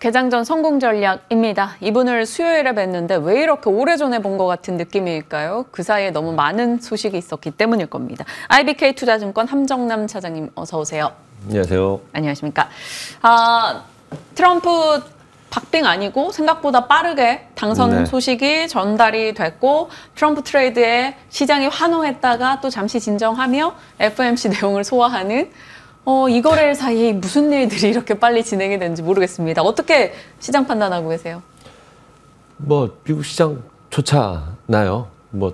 개장전 성공 전략입니다. 이분을 수요일에 뵀는데 왜 이렇게 오래전에 본 것 같은 느낌일까요? 그 사이에 너무 많은 소식이 있었기 때문일 겁니다. IBK 투자증권 함정남 차장님 어서 오세요. 안녕하세요. 안녕하십니까. 트럼프 박빙 아니고 생각보다 빠르게 당선 소식이 전달이 됐고 트럼프 트레이드에 시장이 환호했다가 또 잠시 진정하며 FOMC 내용을 소화하는 이 거래일 사이에 무슨 일들이 이렇게 빨리 진행이 되는지 모르겠습니다. 어떻게 시장 판단하고 계세요? 미국 시장 좋잖아요.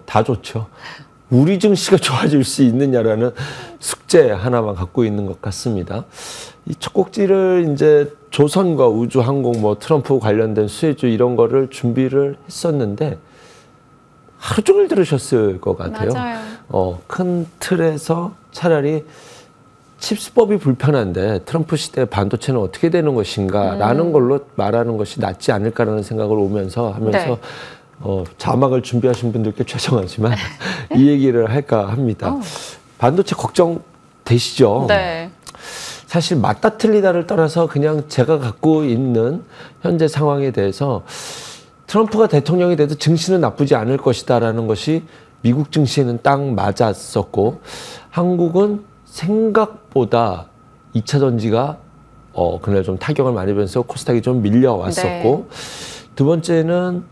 다 좋죠. 우리 증시가 좋아질 수 있느냐라는 숙제 하나만 갖고 있는 것 같습니다. 이 첫 곡지를 이제 조선과 우주항공, 트럼프 관련된 수혜주 이런 거를 준비를 했었는데 하루 종일 들으셨을 것 같아요. 맞아요. 큰 틀에서 차라리 칩스법이 불편한데 트럼프 시대 반도체는 어떻게 되는 것인가 라는 걸로 말하는 것이 낫지 않을까라는 생각을 하면서 네. 자막을 준비하신 분들께 죄송하지만 이 얘기를 할까 합니다. 반도체 걱정되시죠? 네. 사실 맞다 틀리다를 떠나서 그냥 제가 갖고 있는 현재 상황에 대해서 트럼프가 대통령이 돼도 증시는 나쁘지 않을 것이다라는 것이 미국 증시에는 딱 맞았었고 한국은 생각보다 2차 전지가 그날 좀 타격을 많이 받으면서 코스닥이 좀 밀려왔었고 두 번째는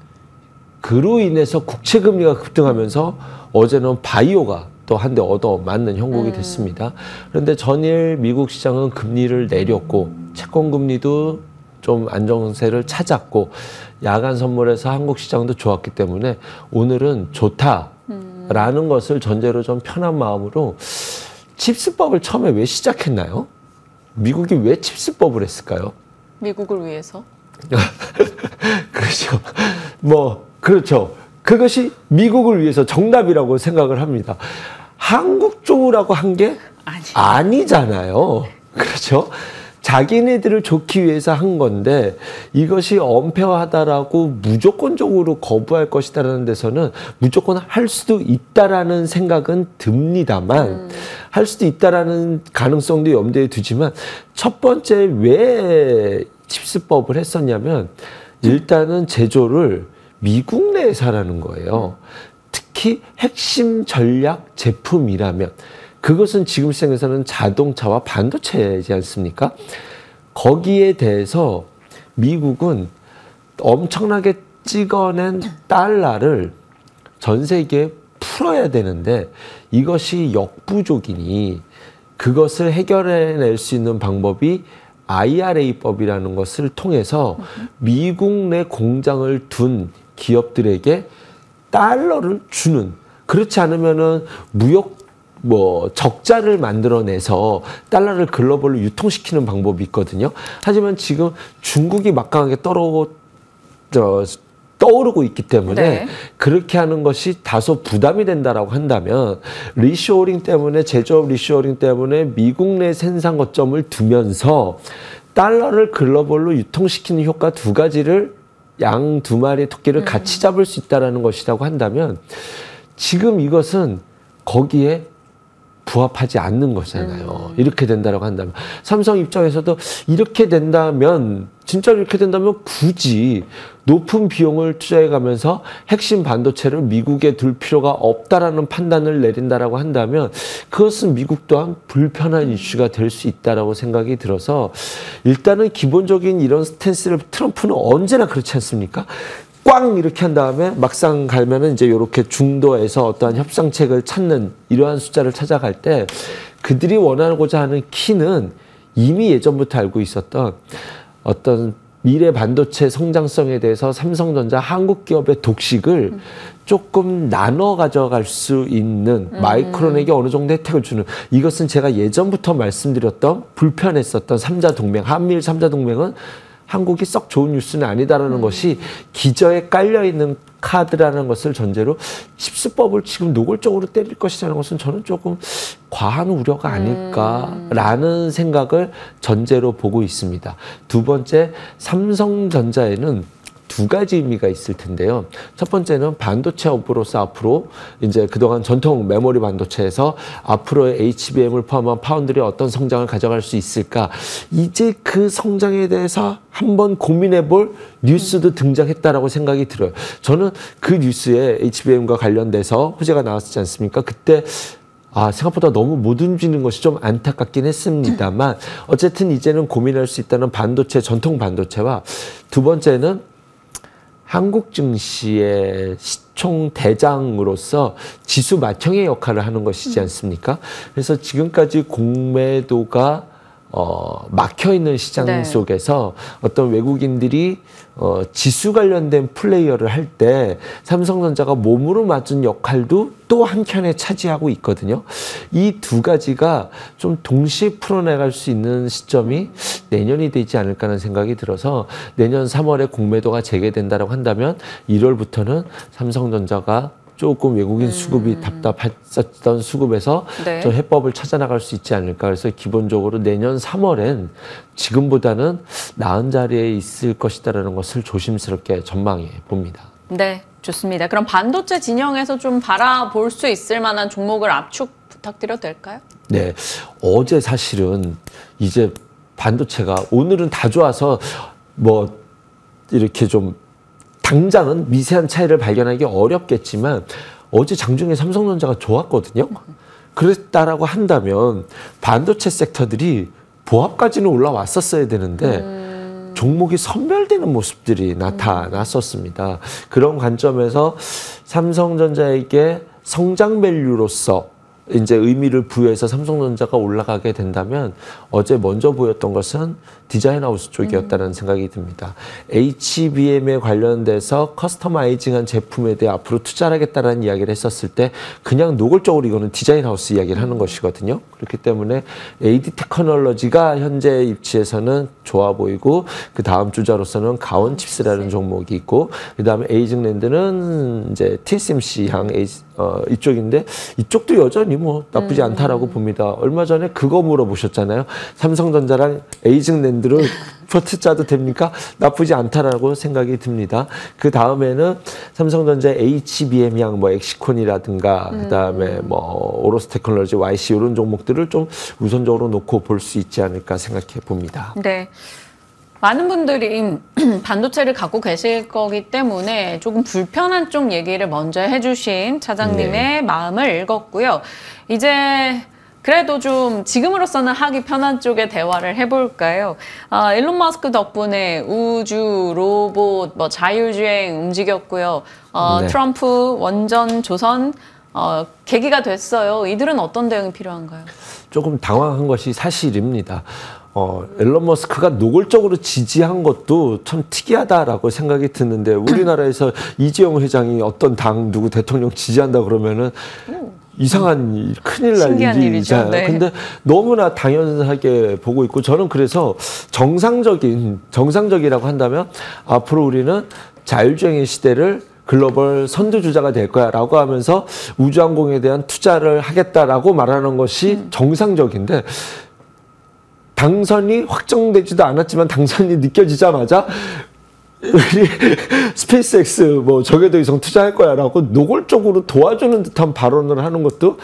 그로 인해서 국채금리가 급등하면서 어제는 바이오가 또 한 대 얻어맞는 형국이 됐습니다. 그런데 전일 미국 시장은 금리를 내렸고 채권금리도 좀 안정세를 찾았고 야간 선물에서 한국 시장도 좋았기 때문에 오늘은 좋다라는 것을 전제로 좀 편한 마음으로 칩스법을 처음에 왜 시작했나요? 미국이 왜 칩스법을 했을까요? 미국을 위해서? 그렇죠. 그렇죠. 그것이 미국을 위해서 정답이라고 생각을 합니다. 한국 쪽이라고 한 게 아니잖아요. 그렇죠. 자기네들을 좋기 위해서 한 건데 이것이 엄폐하다라고 무조건적으로 거부할 것이다라는 데서는 무조건 할 수도 있다라는 생각은 듭니다만 할 수도 있다라는 가능성도 염두에 두지만 첫 번째 왜 칩스법을 했었냐면 일단은 제조를 미국 내에서 하라는 거예요. 특히 핵심 전략 제품이라면 그것은 지금 시장에서는 자동차와 반도체이지 않습니까? 거기에 대해서 미국은 엄청나게 찍어낸 달러를 전 세계에 풀어야 되는데 이것이 역부족이니 그것을 해결해낼 수 있는 방법이 IRA법이라는 것을 통해서 미국 내 공장을 둔 기업들에게 달러를 주는, 그렇지 않으면은 무역 적자를 만들어내서 달러를 글로벌로 유통시키는 방법이 있거든요. 하지만 지금 중국이 막강하게 떠오르고 있기 때문에 그렇게 하는 것이 다소 부담이 된다라고 한다면 리쇼어링 때문에 제조업 리쇼어링 때문에 미국 내 생산 거점을 두면서 달러를 글로벌로 유통시키는 효과 두 가지를 양 두 마리의 토끼를 같이 잡을 수 있다라는 것이라고 한다면 지금 이것은 거기에 부합하지 않는 거잖아요. 이렇게 된다라고 한다면 삼성 입장에서도 이렇게 된다면 진짜로 이렇게 된다면 굳이 높은 비용을 투자해 가면서 핵심 반도체를 미국에 둘 필요가 없다라는 판단을 내린다라고 한다면 그것은 미국 또한 불편한 이슈가 될 수 있다라고 생각이 들어서 일단은 기본적인 이런 스탠스를 트럼프는 언제나 그렇지 않습니까? 꽝 이렇게 한 다음에 막상 가면은 이제 이렇게 중도에서 어떠한 협상책을 찾는 이러한 숫자를 찾아갈 때 그들이 원하고자 하는 키는 이미 예전부터 알고 있었던 어떤 미래 반도체 성장성에 대해서 삼성전자 한국 기업의 독식을 조금 나눠 가져갈 수 있는 마이크론에게 어느 정도 혜택을 주는 이것은 제가 예전부터 말씀드렸던 불편했었던 3자 동맹, 한미일 3자 동맹은 한국이 썩 좋은 뉴스는 아니다라는 것이 기저에 깔려있는 카드라는 것을 전제로 칩스법을 지금 노골적으로 때릴 것이라는 것은 저는 조금 과한 우려가 아닐까라는 생각을 전제로 보고 있습니다. 두 번째, 삼성전자에는 두 가지 의미가 있을 텐데요. 첫 번째는 반도체 업으로서 앞으로 이제 그동안 전통 메모리 반도체에서 앞으로의 HBM을 포함한 파운드리 어떤 성장을 가져갈 수 있을까? 이제 그 성장에 대해서 한번 고민해 볼 뉴스도 등장했다라고 생각이 들어요. 저는 그 뉴스에 HBM과 관련돼서 호재가 나왔지 않습니까? 그때 생각보다 너무 못 움직이는 것이 좀 안타깝긴 했습니다만 어쨌든 이제는 고민할 수 있다는 반도체, 전통 반도체와 두 번째는 한국 증시의 시총 대장으로서 지수 맏형의 역할을 하는 것이지 않습니까? 그래서 지금까지 공매도가 막혀있는 시장 네. 속에서 어떤 외국인들이 지수 관련된 플레이어를 할 때 삼성전자가 몸으로 맞은 역할도 또 한켠에 차지하고 있거든요. 이 두 가지가 좀 동시에 풀어나갈 수 있는 시점이 내년이 되지 않을까 하는 생각이 들어서 내년 3월에 공매도가 재개된다고 한다면 1월부터는 삼성전자가 조금 외국인 수급이 답답했었던 수급에서 네. 좀 해법을 찾아나갈 수 있지 않을까. 그래서 기본적으로 내년 3월엔 지금보다는 나은 자리에 있을 것이다라는 것을 조심스럽게 전망해 봅니다. 네, 좋습니다. 그럼 반도체 진영에서 좀 바라볼 수 있을 만한 종목을 압축 부탁드려도 될까요? 네, 어제 사실은 이제 반도체가 오늘은 다 좋아서 뭐 이렇게 좀 당장은 미세한 차이를 발견하기 어렵겠지만 어제 장중에 삼성전자가 좋았거든요. 그랬다라고 한다면 반도체 섹터들이 보합까지는 올라왔었어야 되는데 종목이 선별되는 모습들이 나타났었습니다. 그런 관점에서 삼성전자에게 성장 밸류로서 이제 의미를 부여해서 삼성전자가 올라가게 된다면 어제 먼저 보였던 것은 디자인하우스 쪽이었다는 생각이 듭니다. HBM에 관련돼서 커스터마이징한 제품에 대해 앞으로 투자를 하겠다는 이야기를 했었을 때 그냥 노골적으로 이거는 디자인하우스 이야기를 하는 것이거든요. 그렇기 때문에 AD 테크놀로지가 현재 위치에서는 좋아 보이고 그 다음 주자로서는 가온칩스라는 종목이 있고 그 다음에 에이징랜드는 이제 TSMC 향 이쪽인데 이쪽도 여전히 뭐 나쁘지 않다라고 봅니다. 얼마 전에 그거 물어보셨잖아요. 삼성전자랑 에이징랜드를 포트 짜도 됩니까? 나쁘지 않다라고 생각이 듭니다. 그 다음에는 삼성전자 HBM 향 뭐 엑시콘이라든가 그 다음에 뭐 오로스 테크놀로지, YC 이런 종목들을 좀 우선적으로 놓고 볼 수 있지 않을까 생각해 봅니다. 네. 많은 분들이 반도체를 갖고 계실 거기 때문에 조금 불편한 쪽 얘기를 먼저 해주신 차장님의 네. 마음을 읽었고요. 이제 그래도 좀 지금으로서는 하기 편한 쪽의 대화를 해볼까요? 일론 머스크 덕분에 우주, 로봇, 뭐 자율주행 움직였고요. 네. 트럼프, 원전, 조선 계기가 됐어요. 이들은 어떤 대응이 필요한가요? 조금 당황한 것이 사실입니다. 일론 머스크가 노골적으로 지지한 것도 참 특이하다라고 생각이 드는데 우리나라에서 이재용 회장이 어떤 당 누구 대통령 지지한다 그러면은 이상한 큰일 날 신기한 일이잖아요. 일이죠. 네. 근데 너무나 당연하게 보고 있고 저는 그래서 정상적이라고 한다면 앞으로 우리는 자율주행의 시대를 글로벌 선두주자가 될 거야 라고 하면서 우주항공에 대한 투자를 하겠다라고 말하는 것이 정상적인데 당선이 확정되지도 않았지만 당선이 느껴지자마자 우리 스페이스X 뭐 저게 더 이상 투자할 거야라고 노골적으로 도와주는 듯한 발언을 하는 것도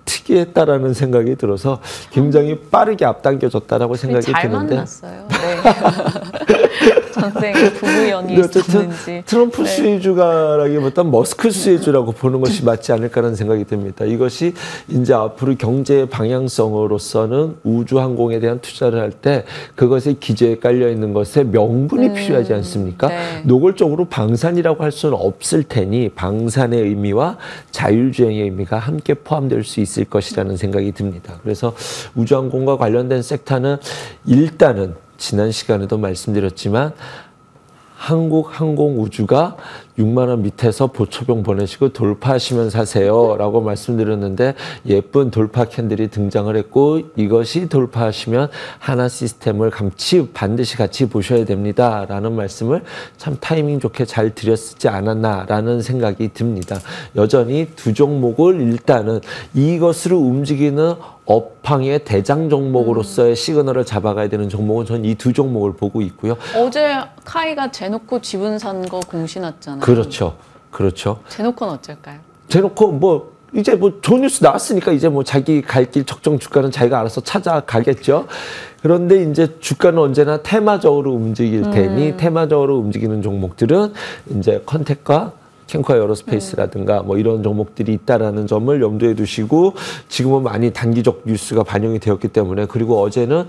특이했다라는 생각이 들어서 굉장히 빠르게 앞당겨졌다라고 생각이 잘 드는데 만났어요. 네. 전생 부부연이 있었는지. 트럼프 네. 수혜주가라기보다는 머스크 수혜주라고 보는 것이 맞지 않을까라는 생각이 듭니다. 이것이 이제 앞으로 경제 방향성으로서는 우주항공에 대한 투자를 할 때 그것의 기저에 깔려 있는 것에 명분이 필요하지 않습니까? 네. 노골적으로 방산이라고 할 수는 없을 테니 방산의 의미와 자율주행의 의미가 함께 포함될 수 있을 것이라는 생각이 듭니다. 그래서 우주항공과 관련된 섹터는 일단은 지난 시간에도 말씀드렸지만 한국 항공우주가 6만 원 밑에서 보초병 보내시고 돌파하시면 사세요라고 말씀드렸는데 예쁜 돌파 캔들이 등장을 했고 이것이 돌파하시면 하나 시스템을 반드시 같이 보셔야 됩니다라는 말씀을 참 타이밍 좋게 잘 드렸지 않았나라는 생각이 듭니다. 여전히 두 종목을 일단은 이것으로 움직이는 업황의 대장 종목으로서의 시그널을 잡아가야 되는 종목은 전 이 두 종목을 보고 있고요. 어제 카이가 제노코 지분 산 거 공시 났잖아요. 그렇죠. 그렇죠. 제노코는 어쩔까요? 제놓고 뭐 이제 뭐 좋은 뉴스 나왔으니까 이제 뭐 자기 갈 길 적정 주가는 자기가 알아서 찾아가겠죠. 그런데 이제 주가는 언제나 테마적으로 움직일 테니 테마적으로 움직이는 종목들은 이제 컨택과 캔커 에어로스페이스라든가 뭐 이런 종목들이 있다라는 점을 염두에 두시고 지금은 많이 단기적 뉴스가 반영이 되었기 때문에 그리고 어제는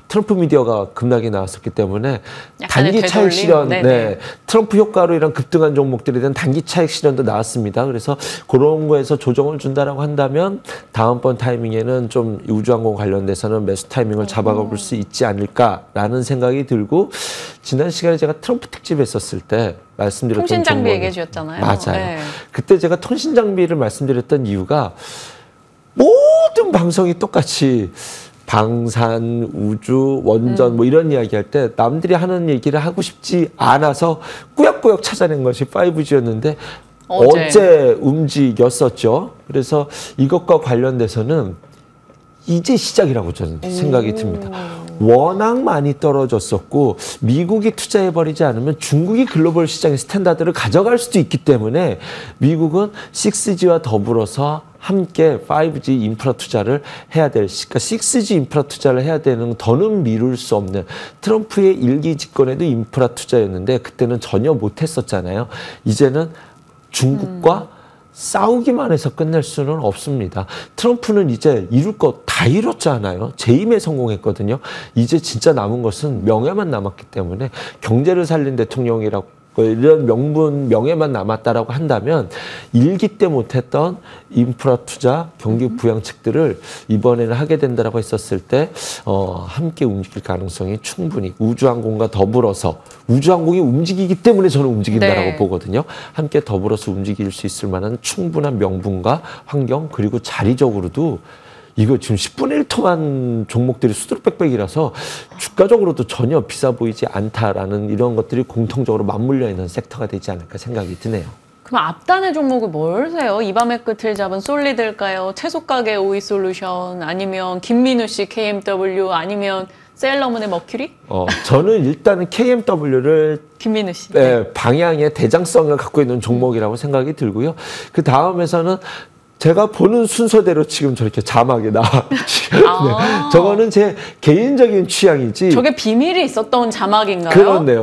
트럼프 미디어가 급락이 나왔었기 때문에 단기 차익 실현, 네, 트럼프 효과로 이런 급등한 종목들에 대한 단기 차익 실현도 나왔습니다. 그래서 그런 거에서 조정을 준다라고 한다면 다음번 타이밍에는 좀 우주항공 관련돼서는 매수 타이밍을 잡아가 볼 수 있지 않을까라는 생각이 들고 지난 시간에 제가 트럼프 특집 했었을 때 말씀드렸던 통신 장비 종목은 얘기해 주셨잖아요. 맞아요. 네. 그때 제가 통신 장비를 말씀드렸던 이유가 모든 방송이 똑같이 방산, 우주, 원전 뭐 이런 이야기 할 때 남들이 하는 얘기를 하고 싶지 않아서 꾸역꾸역 찾아낸 것이 5G였는데 어제 움직였었죠. 그래서 이것과 관련돼서는 이제 시작이라고 저는 생각이 듭니다. 워낙 많이 떨어졌었고 미국이 투자해버리지 않으면 중국이 글로벌 시장의 스탠다드를 가져갈 수도 있기 때문에 미국은 6G와 더불어서 함께 5G 인프라 투자를 해야 될, 그러니까 6G 인프라 투자를 해야 되는 더는 미룰 수 없는 트럼프의 일기 집권에도 인프라 투자였는데 그때는 전혀 못했었잖아요. 이제는 중국과 싸우기만 해서 끝낼 수는 없습니다. 트럼프는 이제 이룰 거 다 이뤘잖아요. 재임에 성공했거든요. 이제 진짜 남은 것은 명예만 남았기 때문에 경제를 살린 대통령이라고 이런 명예만 남았다라고 한다면 일기 때 못했던 인프라 투자, 경기 부양책들을 이번에는 하게 된다라고 했었을 때 함께 움직일 가능성이 충분히 우주항공과 더불어서 우주항공이 움직이기 때문에 저는 움직인다라고 보거든요. 함께 더불어서 움직일 수 있을 만한 충분한 명분과 환경 그리고 자리적으로도 이거 지금 10분의 1 통한 종목들이 수두룩빽빽이라서 주가적으로도 전혀 비싸 보이지 않다라는 이런 것들이 공통적으로 맞물려 있는 섹터가 되지 않을까 생각이 드네요. 그럼 앞단의 종목을 뭘 세요? 이 밤의 끝을 잡은 솔리드일까요? 채소가게 오이솔루션 아니면 김민우 씨 KMW 아니면 세일러문의 머큐리? 저는 일단은 KMW를 김민우 씨. 네, 방향의 대장성을 갖고 있는 종목이라고 생각이 들고요. 그 다음에서는 제가 보는 순서대로 지금 저렇게 자막이 나와. 네, 저거는 제 개인적인 취향이지. 저게 비밀이 있었던 자막인가요?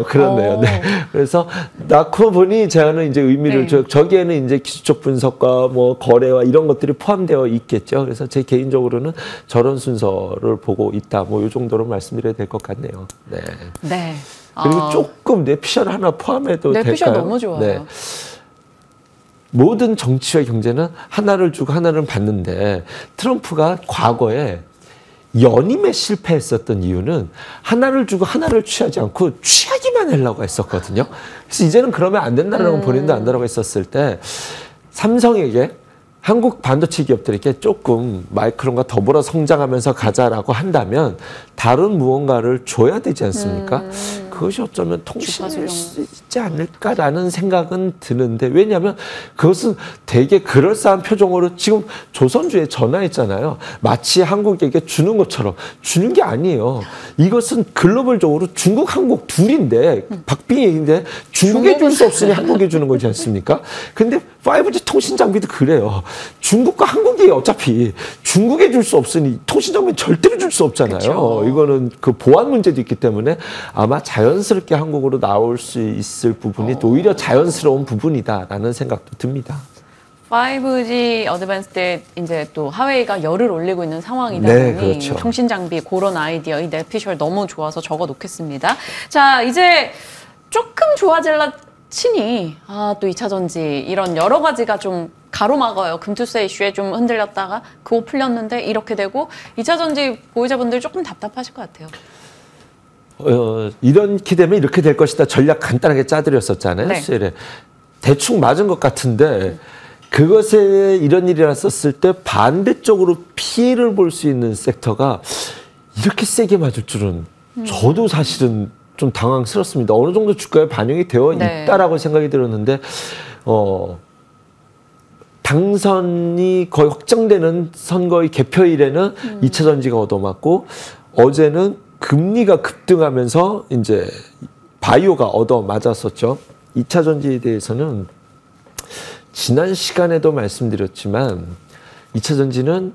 그렇네요. 네. 그래서 낳고 보니 제가는 이제 의미를 저기에는 이제 기술적 분석과 뭐 거래와 이런 것들이 포함되어 있겠죠. 그래서 제 개인적으로는 저런 순서를 보고 있다. 뭐 이 정도로 말씀드려야 될 것 같네요. 네. 네. 그리고 조금 뇌피셜 하나 포함해도 될까요? 뇌피셜 너무 좋아요. 네. 모든 정치와 경제는 하나를 주고 하나를 받는데 트럼프가 과거에 연임에 실패했었던 이유는 하나를 주고 하나를 취하지 않고 취하기만 하려고 했었거든요. 그래서 이제는 그러면 안 된다는 본인도 안다라고 했었을 때 삼성에게 한국 반도체 기업들에게 조금 마이크론과 더불어 성장하면서 가자라고 한다면 다른 무언가를 줘야 되지 않습니까? 그것이 어쩌면 통신일 수 있지 않을까라는 생각은 드는데 왜냐하면 그것은 되게 그럴싸한 표정으로 지금 조선주에 전화했잖아요. 마치 한국에게 주는 것처럼 주는 게 아니에요. 이것은 글로벌적으로 중국, 한국 둘인데 박빙인데 중국에 줄 수 없으니 한국에 주는 거지 않습니까? 근데 5G 통신 장비도 그래요. 중국과 한국이 어차피 중국에 줄 수 없으니 통신 장비는 절대로 줄 수 없잖아요. 그쵸. 이거는 그 보안 문제도 있기 때문에 아마 자연스럽게 한국으로 나올 수 있을 부분이 오히려 자연스러운 부분이다라는 생각도 듭니다. 5G 어드밴스 때 이제 또 하웨이가 열을 올리고 있는 상황이다 네, 보니 그렇죠. 통신 장비 그런 아이디어 이 뇌피셜 너무 좋아서 적어 놓겠습니다. 자, 이제 조금 좋아질라 치니 또 2차 전지 이런 여러 가지가 좀 가로막아요. 금투세 이슈에 좀 흔들렸다가 그거 풀렸는데 이렇게 되고 2차 전지 보유자분들 조금 답답하실 것 같아요. 이렇게 되면 이렇게 될 것이다. 전략 간단하게 짜드렸었잖아요. 네. 수요일에. 대충 맞은 것 같은데 그것에 이런 일이 났었을 때 반대쪽으로 피해를 볼 수 있는 섹터가 이렇게 세게 맞을 줄은 저도 사실은 좀 당황스럽습니다. 어느 정도 주가에 반영이 되어 네. 있다라고 생각이 들었는데 당선이 거의 확정되는 선거의 개표일에는 2차 전지가 얻어맞고 어제는 금리가 급등하면서 이제 바이오가 얻어맞았었죠. 2차 전지에 대해서는 지난 시간에도 말씀드렸지만 2차 전지는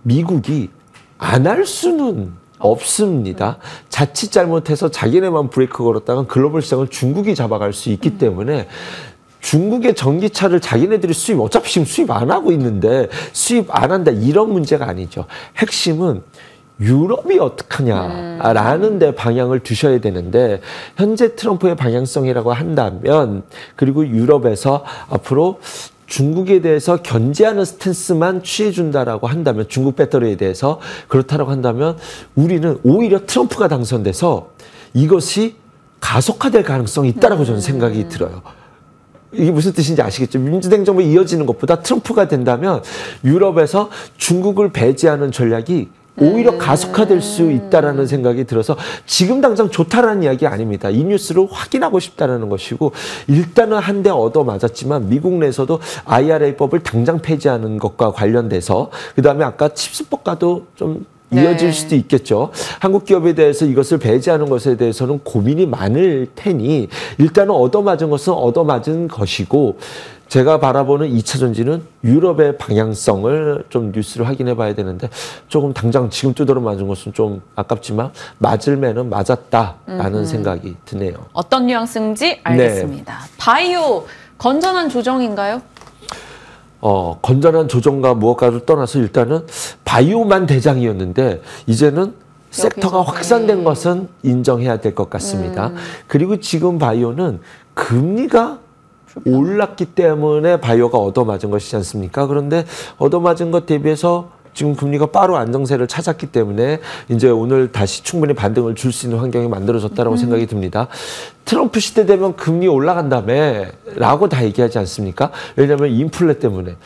미국이 안 할 수는 없습니다. 자칫 잘못해서 자기네만 브레이크 걸었다간 글로벌 시장을 중국이 잡아갈 수 있기 때문에 중국의 전기차를 자기네들이 어차피 지금 수입 안 하고 있는데 수입 안 한다 이런 문제가 아니죠. 핵심은 유럽이 어떡하냐라는 데 방향을 두셔야 되는데 현재 트럼프의 방향성이라고 한다면 그리고 유럽에서 앞으로 중국에 대해서 견제하는 스탠스만 취해준다라고 한다면 중국 배터리에 대해서 그렇다라고 한다면 우리는 오히려 트럼프가 당선돼서 이것이 가속화될 가능성이 있다라고 저는 생각이 들어요. 이게 무슨 뜻인지 아시겠죠? 민주행정부 이어지는 것보다 트럼프가 된다면 유럽에서 중국을 배제하는 전략이 오히려 가속화될 수 있다라는 생각이 들어서 지금 당장 좋다라는 이야기 아닙니다. 이 뉴스를 확인하고 싶다라는 것이고 일단은 한 대 얻어맞았지만 미국 내에서도 IRA법을 당장 폐지하는 것과 관련돼서 그다음에 아까 칩스법과도 좀 이어질 수도 있겠죠. 한국 기업에 대해서 이것을 배제하는 것에 대해서는 고민이 많을 테니 일단은 얻어맞은 것은 얻어맞은 것이고 제가 바라보는 2차 전지는 유럽의 방향성을 좀 뉴스를 확인해 봐야 되는데 조금 당장 지금 두드러 맞은 것은 좀 아깝지만 맞을 매는 맞았다라는 생각이 드네요. 어떤 뉘앙스인지 알겠습니다. 네. 바이오 건전한 조정인가요? 건전한 조정과 무엇가를 떠나서 일단은 바이오만 대장이었는데 이제는 섹터가 확산된 것은 인정해야 될 것 같습니다. 그리고 지금 바이오는 금리가 올랐기 때문에 바이오가 얻어맞은 것이지 않습니까? 그런데 얻어맞은 것 대비해서 지금 금리가 바로 안정세를 찾았기 때문에 이제 오늘 다시 충분히 반등을 줄 수 있는 환경이 만들어졌다고 생각이 듭니다. 트럼프 시대 되면 금리 올라간다며 라고 다 얘기하지 않습니까? 왜냐하면 인플레 때문에.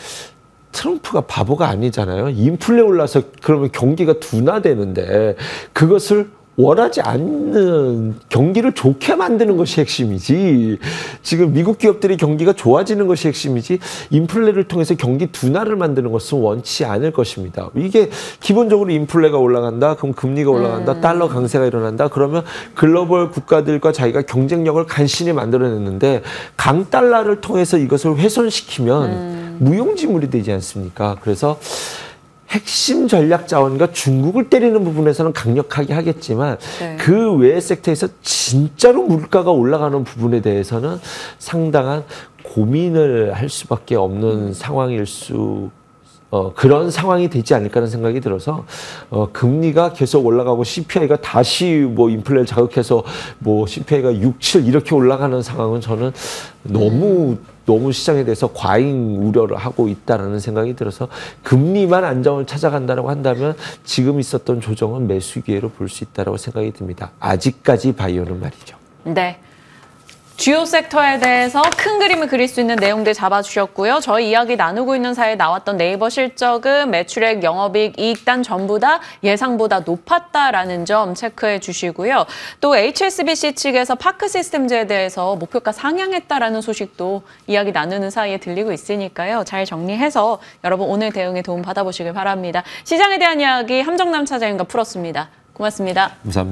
트럼프가 바보가 아니잖아요. 인플레 올라서 그러면 경기가 둔화되는데 그것을 원하지 않는 경기를 좋게 만드는 것이 핵심이지 지금 미국 기업들이 경기가 좋아지는 것이 핵심이지 인플레를 통해서 경기 둔화를 만드는 것은 원치 않을 것입니다. 이게 기본적으로 인플레가 올라간다 그럼 금리가 올라간다 달러 강세가 일어난다 그러면 글로벌 국가들과 자기가 경쟁력을 간신히 만들어냈는데 강달러를 통해서 이것을 훼손시키면 무용지물이 되지 않습니까? 그래서 핵심 전략 자원과 중국을 때리는 부분에서는 강력하게 하겠지만 네. 그 외의 섹터에서 진짜로 물가가 올라가는 부분에 대해서는 상당한 고민을 할 수밖에 없는 상황일 수 그런 상황이 되지 않을까라는 생각이 들어서 금리가 계속 올라가고 CPI가 다시 뭐 인플레를 자극해서 뭐 CPI가 6, 7 이렇게 올라가는 상황은 저는 너무 시장에 대해서 과잉 우려를 하고 있다라는 생각이 들어서 금리만 안정을 찾아간다고 한다면 지금 있었던 조정은 매수 기회로 볼 수 있다고 생각이 듭니다. 아직까지 바이오는 말이죠. 네. 주요 섹터에 대해서 큰 그림을 그릴 수 있는 내용들 잡아주셨고요. 저희 이야기 나누고 있는 사이에 나왔던 네이버 실적은 매출액, 영업이익, 이익단 전부 다 예상보다 높았다라는 점 체크해 주시고요. 또 HSBC 측에서 파크시스템즈에 대해서 목표가 상향했다라는 소식도 이야기 나누는 사이에 들리고 있으니까요. 잘 정리해서 여러분 오늘 대응에 도움 받아보시길 바랍니다. 시장에 대한 이야기 함정남 차장님과 풀었습니다. 고맙습니다. 감사합니다.